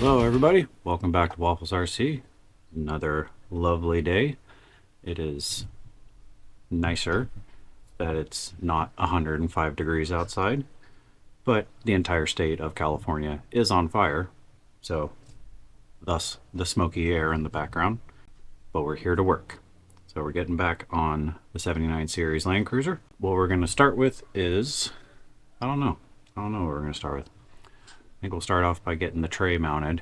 Hello everybody, welcome back to Waffles RC. Another lovely day. It is nicer that it's not 105 degrees outside, but the entire state of California is on fire, so thus the smoky air in the background. But we're here to work. So we're getting back on the 79 series Land Cruiser. What we're going to start with is, I don't know what we're going to start with. I think we'll start off by getting the tray mounted.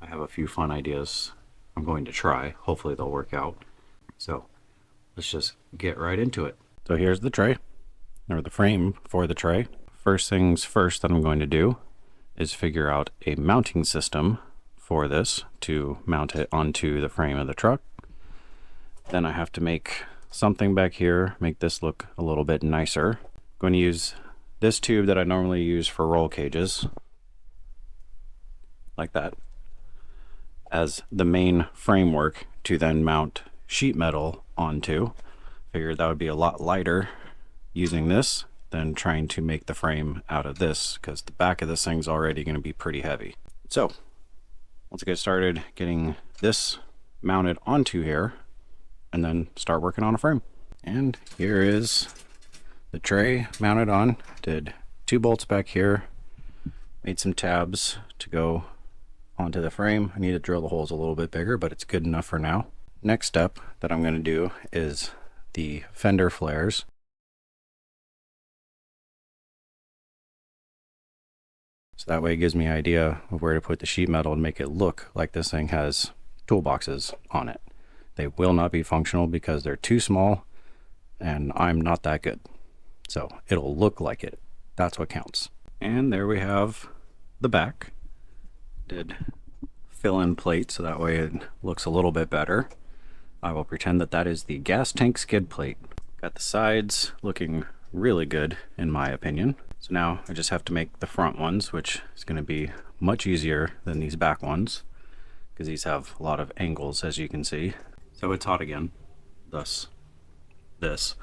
I have a few fun ideas I'm going to try. Hopefully they'll work out. So let's just get right into it. So here's the tray, or the frame for the tray. First things first that I'm going to do is figure out a mounting system for this to mount it onto the frame of the truck. Then I have to make something back here, make this look a little bit nicer. I'm going to use this tube that I normally use for roll cages, like that, as the main framework to then mount sheet metal onto. Figured that would be a lot lighter using this than trying to make the frame out of this, because the back of this thing's already going to be pretty heavy. So let's get started getting this mounted onto here and then start working on a frame. And here is the tray mounted on. Did 2 bolts back here, made some tabs to go onto the frame. I need to drill the holes a little bit bigger, but it's good enough for now. Next step that I'm going to do is the fender flares. So that way it gives me an idea of where to put the sheet metal and make it look like this thing has toolboxes on it. They will not be functional because they're too small and I'm not that good. So it'll look like it. That's what counts. And there we have the back. Did fill in plate so that way it looks a little bit better. I will pretend that that is the gas tank skid plate. Got the sides looking really good in my opinion. So now I just have to make the front ones, which is going to be much easier than these back ones because these have a lot of angles, as you can see. So it's hot again, thus this,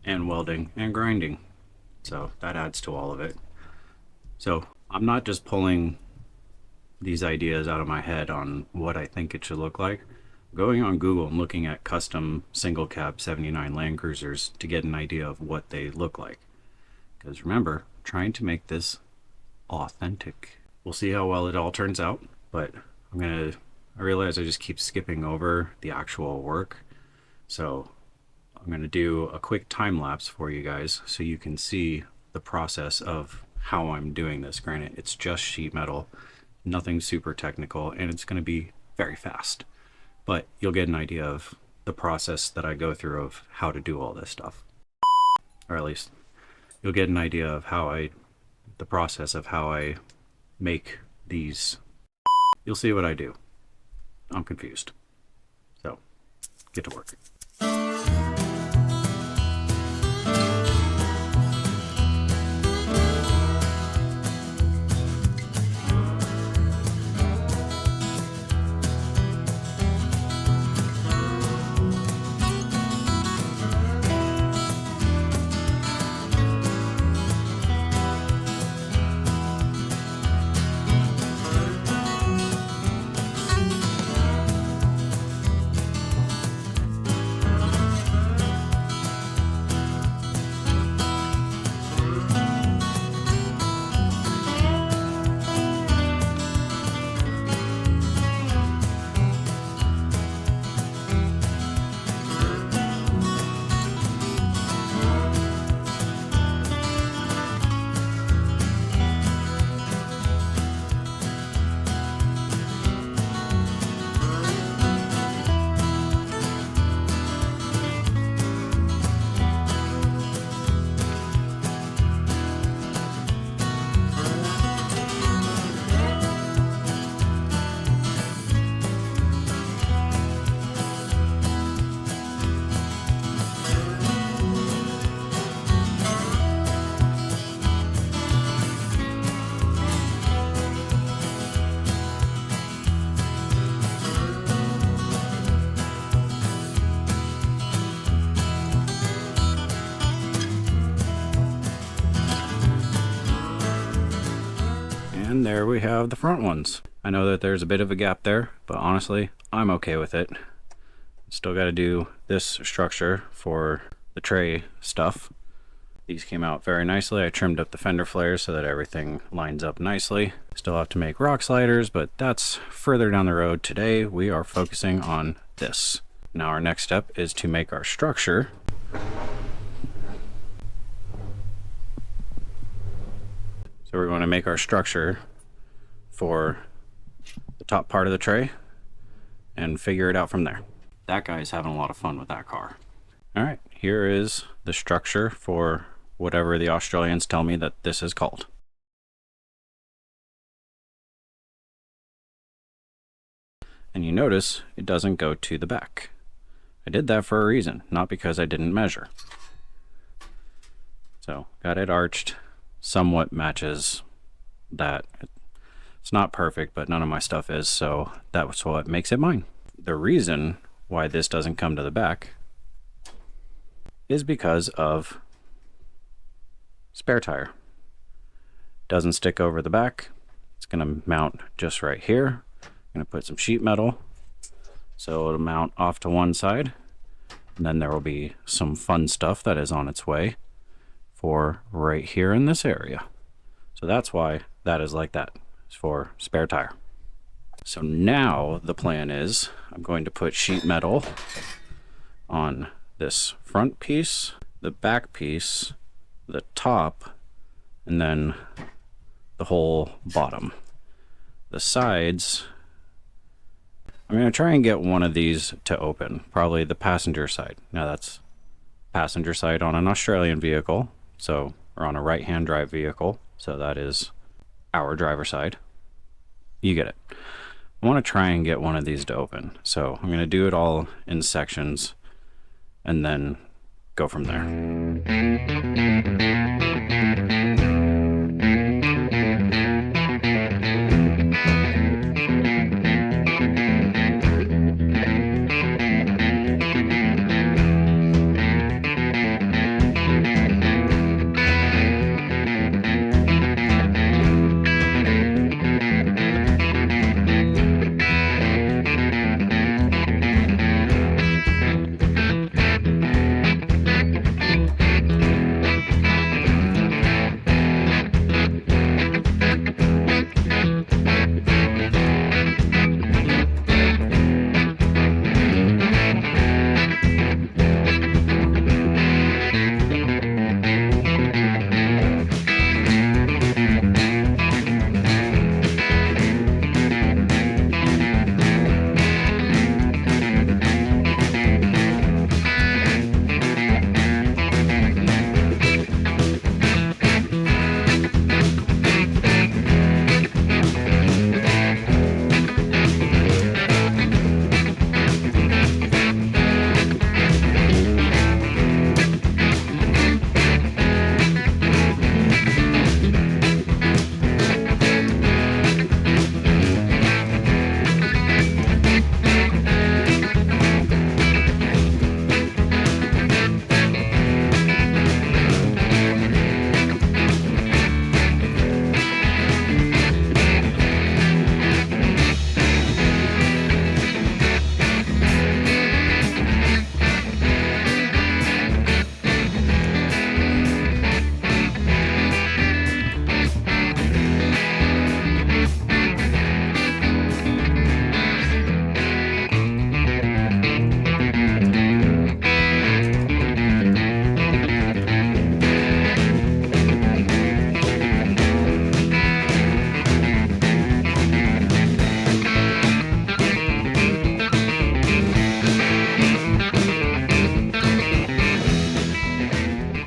and welding and grinding. So that adds to all of it. So I'm not just pulling these ideas out of my head on what I think it should look like. Going on Google and looking at custom single cab 79 Land Cruisers to get an idea of what they look like. Because remember, trying to make this authentic. We'll see how well it all turns out, but I realize I just keep skipping over the actual work. So I'm gonna do a quick time lapse for you guys so you can see the process of how I'm doing this. Granted, it's just sheet metal, nothing super technical, and it's gonna be very fast. But you'll get an idea of the process that I go through of how to do all this stuff. Or at least you'll get an idea of the process of how I make these. You'll see what I do. I'm confused. So, get to work. there we have the front ones. I know that there's a bit of a gap there, but honestly, I'm okay with it. Still got to do this structure for the tray stuff. These came out very nicely. I trimmed up the fender flares so that everything lines up nicely. Still have to make rock sliders, but that's further down the road. Today we are focusing on this. Now our next step is to make our structure. So we're going to make our structure for the top part of the tray and figure it out from there. That guy's having a lot of fun with that car. All right, here is the structure for whatever the Australians tell me that this is called. And you notice it doesn't go to the back. I did that for a reason, not because I didn't measure. So got it arched, somewhat matches that. It's not perfect, but none of my stuff is, so that's what makes it mine. The reason why this doesn't come to the back is because of spare tire. Doesn't stick over the back. It's gonna mount just right here. I'm gonna put some sheet metal so it'll mount off to one side, and then there will be some fun stuff that is on its way for right here in this area. So that's why that is like that. It's for spare tire. So now the plan is I'm going to put sheet metal on this front piece, the back piece, the top, and then the whole bottom. The sides, I'm going to try and get one of these to open, probably the passenger side. Now that's passenger side on an Australian vehicle, so we're on a right-hand drive vehicle, so that is our driver side. You get it. I want to try and get one of these to open, so I'm going to do it all in sections and then go from there.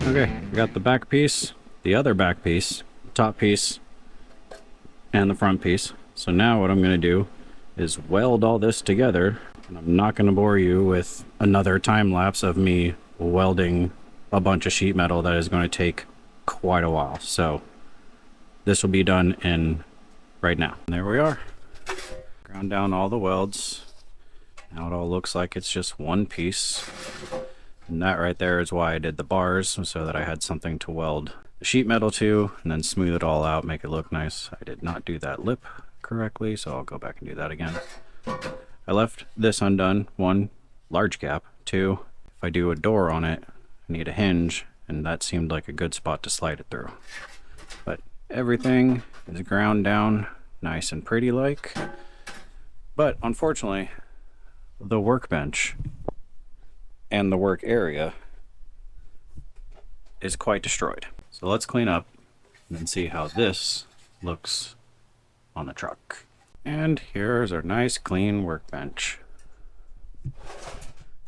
Okay, we got the back piece, the other back piece, the top piece, and the front piece. So now what I'm going to do is weld all this together. And I'm not going to bore you with another time lapse of me welding a bunch of sheet metal that is going to take quite a while. So this will be done in right now. And there we are. Ground down all the welds. Now it all looks like it's just one piece. And that right there is why I did the bars, so that I had something to weld the sheet metal too, and then smooth it all out, make it look nice. I did not do that lip correctly, so I'll go back and do that again. I left this undone. 1, large gap. 2, if I do a door on it, I need a hinge, and that seemed like a good spot to slide it through. But everything is ground down nice and pretty like. But unfortunately, the workbench and the work area is quite destroyed. So let's clean up and see how this looks on the truck. And here's our nice clean workbench.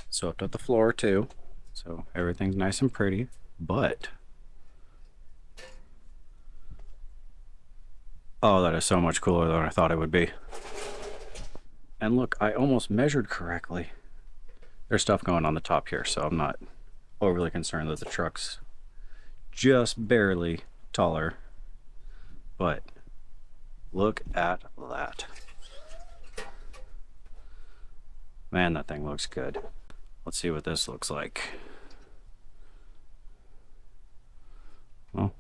Swept up the floor too, so everything's nice and pretty, but oh, that is so much cooler than I thought it would be. And look, I almost measured correctly. There's stuff going on the top here, so I'm not overly concerned that the truck's just barely taller, but look at that. Man, that thing looks good. Let's see what this looks like. Well,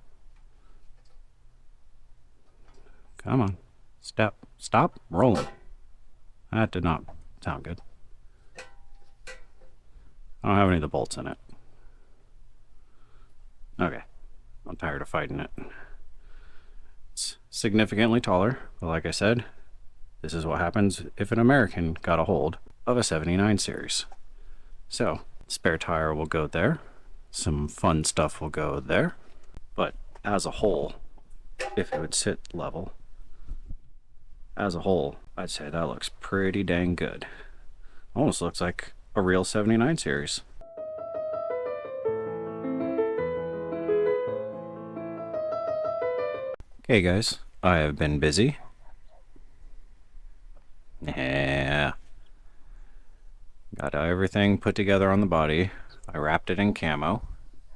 come on, stop rolling. That did not sound good. I don't have any of the bolts in it. Okay, I'm tired of fighting it. It's significantly taller, but like I said, this is what happens if an American got a hold of a 79 series. So, spare tire will go there. Some fun stuff will go there. But as a whole, if it would sit level, as a whole, I'd say that looks pretty dang good. Almost looks like a real 79 series. Okay guys, I have been busy. Yeah. Got everything put together on the body. I wrapped it in camo,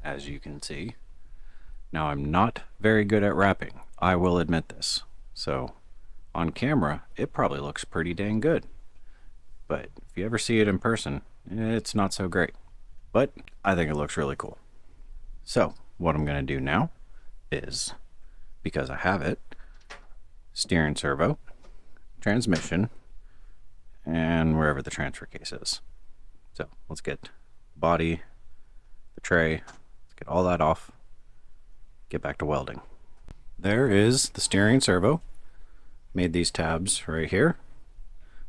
as you can see. Now I'm not very good at wrapping, I will admit this. So on camera, it probably looks pretty dang good. But if you ever see it in person, it's not so great. But I think it looks really cool. So what I'm going to do now is, because I have it, steering servo, transmission, and wherever the transfer case is. So let's get body, the tray, let's get all that off, get back to welding. There is the steering servo. Made these tabs right here.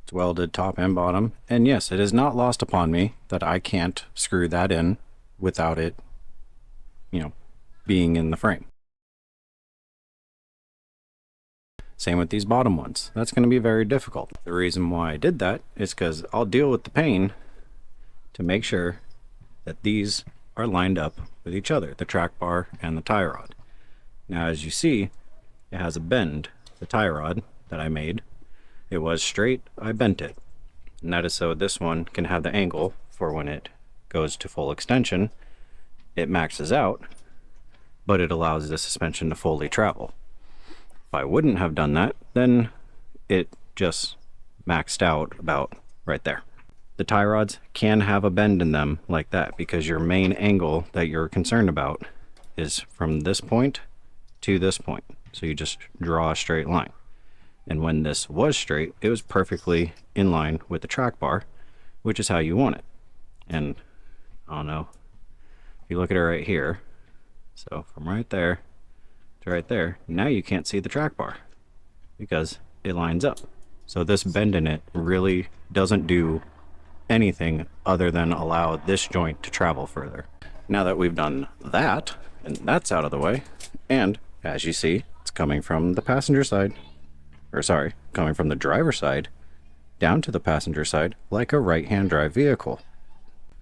It's welded top and bottom, and yes, it is not lost upon me that I can't screw that in without it, being in the frame. Same with these bottom ones. That's going to be very difficult. The reason why I did that is because I'll deal with the pain to make sure that these are lined up with each other, the track bar and the tie rod. Now as you see, it has a bend, the tie rod that I made. It was straight, I bent it. And that is so this one can have the angle for when it goes to full extension. It maxes out, but it allows the suspension to fully travel. If I wouldn't have done that, then it just maxed out about right there. The tie rods can have a bend in them like that because your main angle that you're concerned about is from this point to this point. So you just draw a straight line. And when this was straight, it was perfectly in line with the track bar, which is how you want it. And I don't know, if you look at it right here, so from right there to right there, now you can't see the track bar because it lines up. So this bend in it really doesn't do anything other than allow this joint to travel further. Now that we've done that, and that's out of the way, and as you see, it's coming from the passenger side, or sorry, coming from the driver's side down to the passenger side like a right-hand drive vehicle.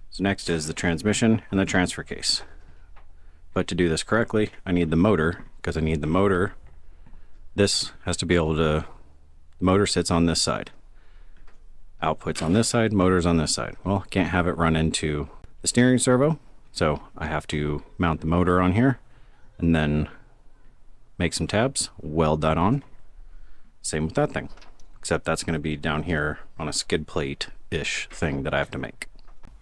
So next is the transmission and the transfer case. But to do this correctly, I need the motor, because I need the motor. This has to be able to, the motor sits on this side. Output's on this side, motor's on this side. Well, can't have it run into the steering servo, so I have to mount the motor on here and then make some tabs, weld that on. Same with that thing, except that's going to be down here on a skid plate-ish thing that I have to make.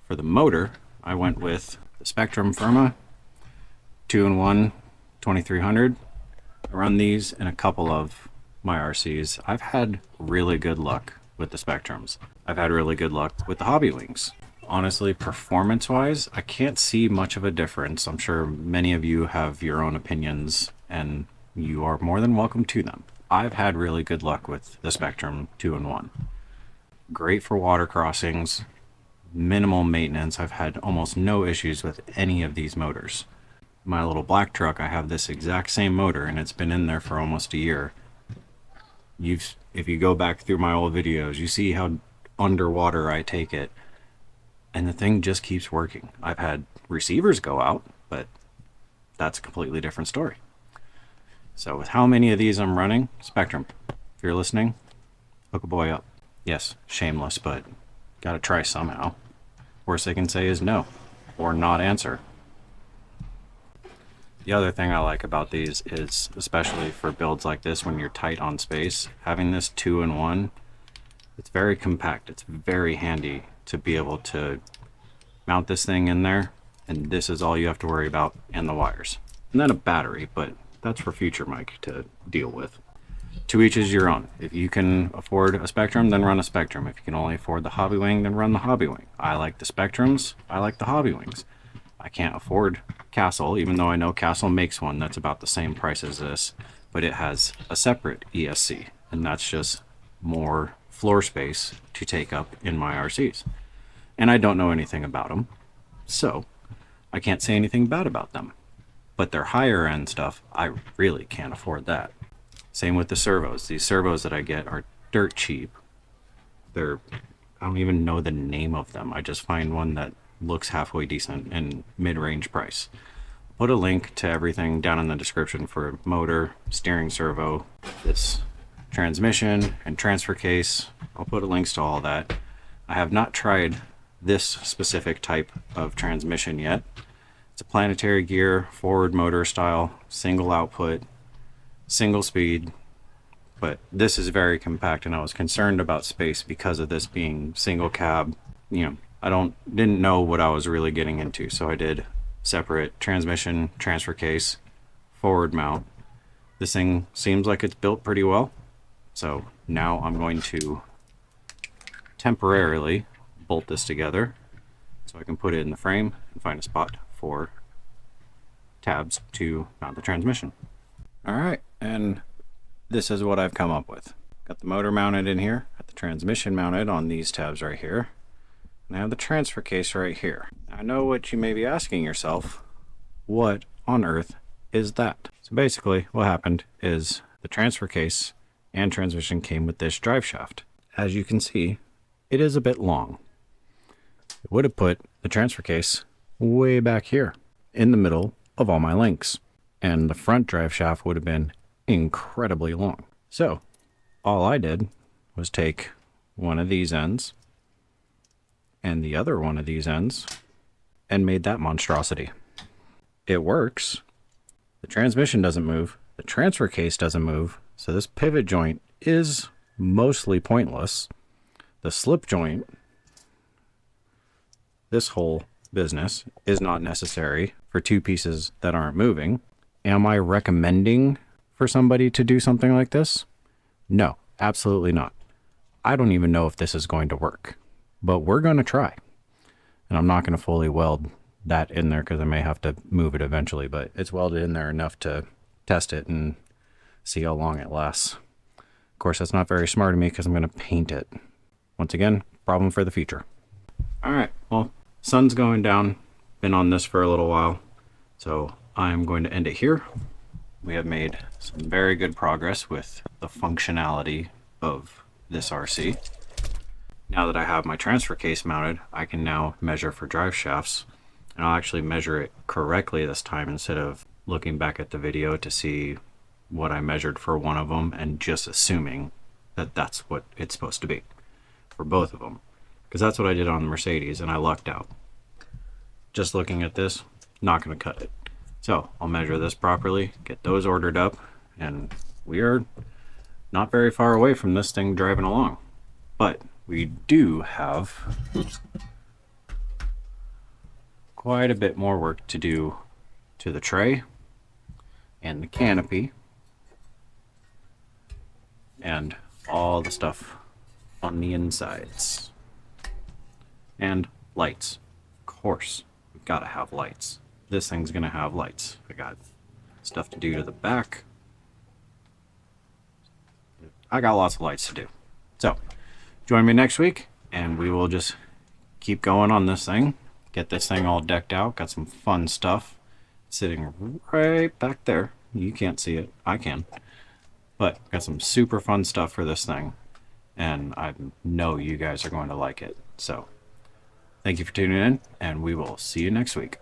For the motor, I went with the Spectrum Firma 2-in-1 2300. I run these in a couple of my RCs. I've had really good luck with the Spectrums. I've had really good luck with the Hobby Wings. Honestly, performance wise, I can't see much of a difference. I'm sure many of you have your own opinions and you are more than welcome to them. I've had really good luck with the Spectrum 2-in-1. Great for water crossings, minimal maintenance. I've had almost no issues with any of these motors. My little black truck, I have this exact same motor and it's been in there for almost a year. If you go back through my old videos, you see how underwater I take it and the thing just keeps working. I've had receivers go out, but that's a completely different story. So with how many of these I'm running, Spectrum, if you're listening, hook a boy up. Yes, shameless, but gotta try somehow. Worst they can say is no, or not answer. The other thing I like about these is, especially for builds like this when you're tight on space, having this 2-in-1, it's very compact. It's very handy to be able to mount this thing in there, and this is all you have to worry about, and the wires. And then a battery, but that's for future Mike to deal with. To each is your own. If you can afford a Spectrum, then run a Spectrum. If you can only afford the Hobby Wing, then run the Hobby Wing. I like the Spectrums. I like the Hobby Wings. I can't afford Castle, even though I know Castle makes one that's about the same price as this, but it has a separate ESC, and that's just more floor space to take up in my RCs. And I don't know anything about them, so I can't say anything bad about them. But their higher end stuff, I really can't afford that. Same with the servos. These servos that I get are dirt cheap. I don't even know the name of them. I just find one that looks halfway decent in mid-range price. I'll put a link to everything down in the description for motor, steering servo, this transmission, and transfer case. I'll put links to all that. I have not tried this specific type of transmission yet. It's a planetary gear, forward motor style, single output, single speed, but this is very compact, and I was concerned about space because of this being single cab. I didn't know what I was really getting into, so I did separate transmission, transfer case, forward mount. This thing seems like it's built pretty well, so now I'm going to temporarily bolt this together so I can put it in the frame and find a spot for tabs to mount the transmission. All right, and this is what I've come up with. Got the motor mounted in here, got the transmission mounted on these tabs right here. I have the transfer case right here. I know what you may be asking yourself, what on earth is that? So basically what happened is the transfer case and transmission came with this drive shaft. As you can see, it is a bit long. It would have put the transfer case way back here in the middle of all my links, and the front drive shaft would have been incredibly long. So all I did was take one of these ends and the other one of these ends and made that monstrosity. It works. The transmission doesn't move. The transfer case doesn't move. So this pivot joint is mostly pointless. The slip joint, this whole business, is not necessary for two pieces that aren't moving. Am I recommending for somebody to do something like this? No, absolutely not. I don't even know if this is going to work. But we're going to try. And I'm not going to fully weld that in there because I may have to move it eventually, but it's welded in there enough to test it and see how long it lasts. Of course, that's not very smart of me because I'm going to paint it. Once again, problem for the future. All right, well, sun's going down. Been on this for a little while, so I'm going to end it here. We have made some very good progress with the functionality of this RC. Now that I have my transfer case mounted, I can now measure for drive shafts, and I'll actually measure it correctly this time instead of looking back at the video to see what I measured for one of them and just assuming that that's what it's supposed to be for both of them, because that's what I did on the Mercedes and I lucked out. Just looking at this, not going to cut it. So I'll measure this properly, get those ordered up, and we are not very far away from this thing driving along. But we do have quite a bit more work to do to the tray and the canopy and all the stuff on the insides. And lights. Of course, we've got to have lights. This thing's going to have lights. I got stuff to do to the back. I got lots of lights to do. So, join me next week, and we will just keep going on this thing. Get this thing all decked out. Got some fun stuff sitting right back there. You can't see it. I can. But got some super fun stuff for this thing. And I know you guys are going to like it. So, thank you for tuning in, and we will see you next week.